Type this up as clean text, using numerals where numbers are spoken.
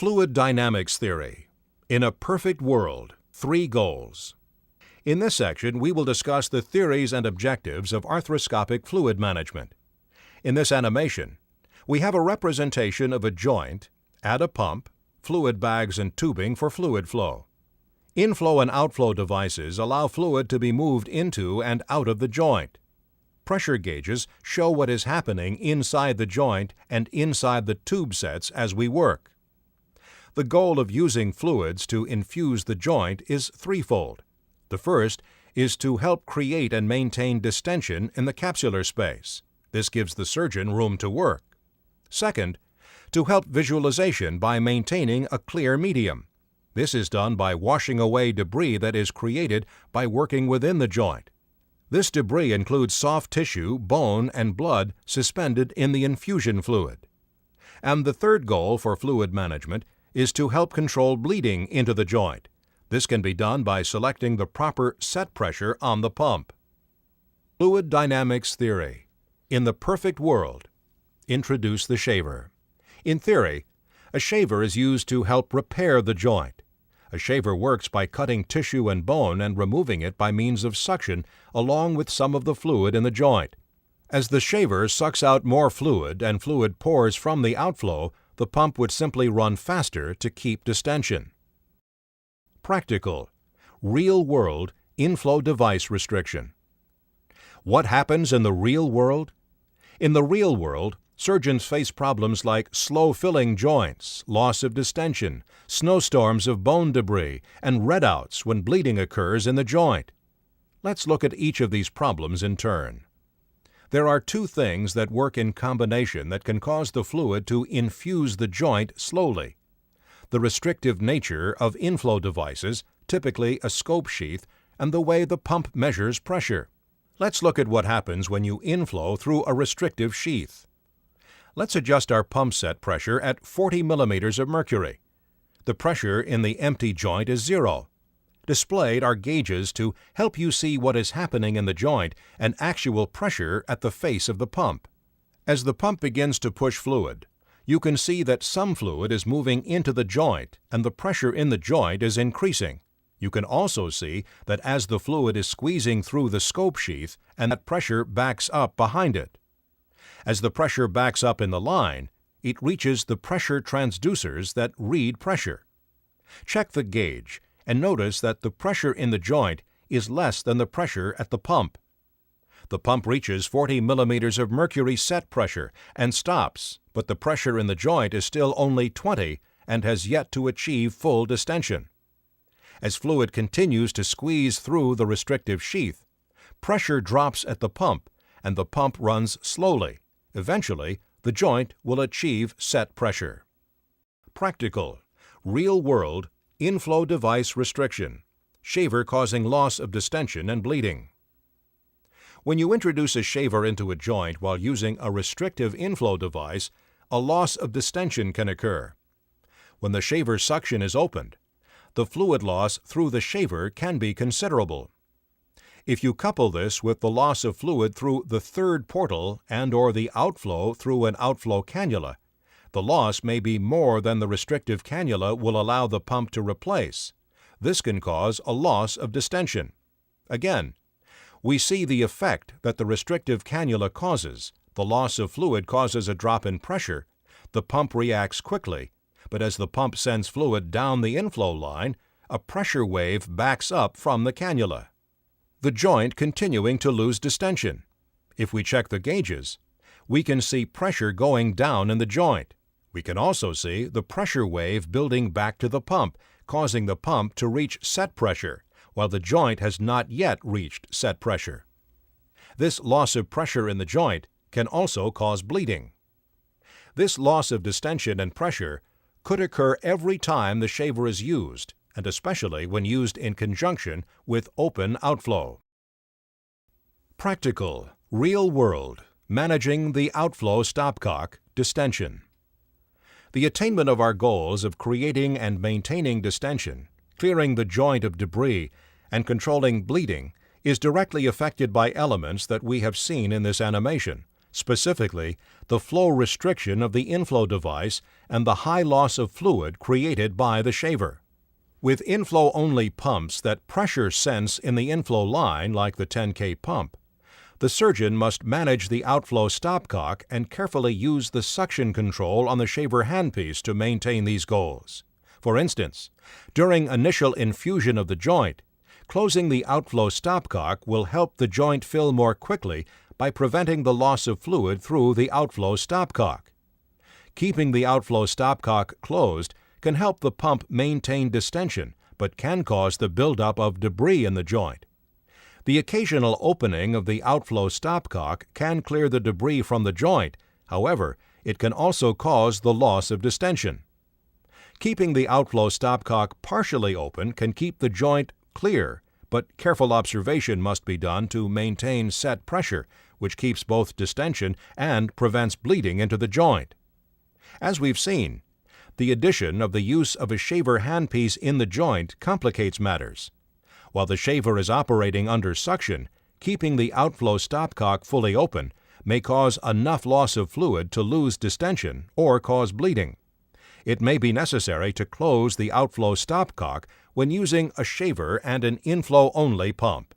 Fluid dynamics theory. In a perfect world, 3 goals. In this section, we will discuss the theories and objectives of arthroscopic fluid management. In this animation, we have a representation of a joint, add a pump, fluid bags and tubing for fluid flow. Inflow and outflow devices allow fluid to be moved into and out of the joint. Pressure gauges show what is happening inside the joint and inside the tube sets as we work. The goal of using fluids to infuse the joint is threefold. The first is to help create and maintain distension in the capsular space. This gives the surgeon room to work. Second, to help visualization by maintaining a clear medium. This is done by washing away debris that is created by working within the joint. This debris includes soft tissue, bone, and blood suspended in the infusion fluid. And the third goal for fluid management is to help control bleeding into the joint. This can be done by selecting the proper set pressure on the pump. Fluid dynamics theory. In the perfect world, introduce the shaver. In theory, a shaver is used to help repair the joint. A shaver works by cutting tissue and bone and removing it by means of suction along with some of the fluid in the joint. As the shaver sucks out more fluid and fluid pours from the outflow, the pump would simply run faster to keep distension. Practical, real-world inflow device restriction. What happens in the real world? In the real world, surgeons face problems like slow-filling joints, loss of distension, snowstorms of bone debris, and redouts when bleeding occurs in the joint. Let's look at each of these problems in turn. There are 2 things that work in combination that can cause the fluid to infuse the joint slowly. The restrictive nature of inflow devices, typically a scope sheath, and the way the pump measures pressure. Let's look at what happens when you inflow through a restrictive sheath. Let's adjust our pump set pressure at 40 millimeters of mercury. The pressure in the empty joint is 0. Displayed are gauges to help you see what is happening in the joint and actual pressure at the face of the pump. As the pump begins to push fluid, you can see that some fluid is moving into the joint and the pressure in the joint is increasing. You can also see that as the fluid is squeezing through the scope sheath and that pressure backs up behind it. As the pressure backs up in the line, it reaches the pressure transducers that read pressure. Check the gauge and notice that the pressure in the joint is less than the pressure at the pump. The pump reaches 40 millimeters of mercury set pressure and stops, but the pressure in the joint is still only 20 and has yet to achieve full distension. As fluid continues to squeeze through the restrictive sheath, pressure drops at the pump and the pump runs slowly. Eventually, the joint will achieve set pressure. Practical, real-world inflow device restriction. Shaver causing loss of distension and bleeding. When you introduce a shaver into a joint while using a restrictive inflow device, a loss of distension can occur. When the shaver suction is opened, the fluid loss through the shaver can be considerable. If you couple this with the loss of fluid through the third portal and/or the outflow through an outflow cannula, the loss may be more than the restrictive cannula will allow the pump to replace. This can cause a loss of distension. Again, we see the effect that the restrictive cannula causes. The loss of fluid causes a drop in pressure. The pump reacts quickly, but as the pump sends fluid down the inflow line, a pressure wave backs up from the cannula. The joint continuing to lose distension. If we check the gauges, we can see pressure going down in the joint. We can also see the pressure wave building back to the pump, causing the pump to reach set pressure, while the joint has not yet reached set pressure. This loss of pressure in the joint can also cause bleeding. This loss of distension and pressure could occur every time the shaver is used, and especially when used in conjunction with open outflow. Practical, real-world, managing the outflow stopcock, distension. The attainment of our goals of creating and maintaining distension, clearing the joint of debris, and controlling bleeding is directly affected by elements that we have seen in this animation, specifically the flow restriction of the inflow device and the high loss of fluid created by the shaver. With inflow-only pumps that pressure sense in the inflow line like the 10K pump, the surgeon must manage the outflow stopcock and carefully use the suction control on the shaver handpiece to maintain these goals. For instance, during initial infusion of the joint, closing the outflow stopcock will help the joint fill more quickly by preventing the loss of fluid through the outflow stopcock. Keeping the outflow stopcock closed can help the pump maintain distension, but can cause the buildup of debris in the joint. The occasional opening of the outflow stopcock can clear the debris from the joint. However, it can also cause the loss of distension. Keeping the outflow stopcock partially open can keep the joint clear, but careful observation must be done to maintain set pressure, which keeps both distension and prevents bleeding into the joint. As we've seen, the addition of the use of a shaver handpiece in the joint complicates matters. While the shaver is operating under suction, keeping the outflow stopcock fully open may cause enough loss of fluid to lose distension or cause bleeding. It may be necessary to close the outflow stopcock when using a shaver and an inflow-only pump.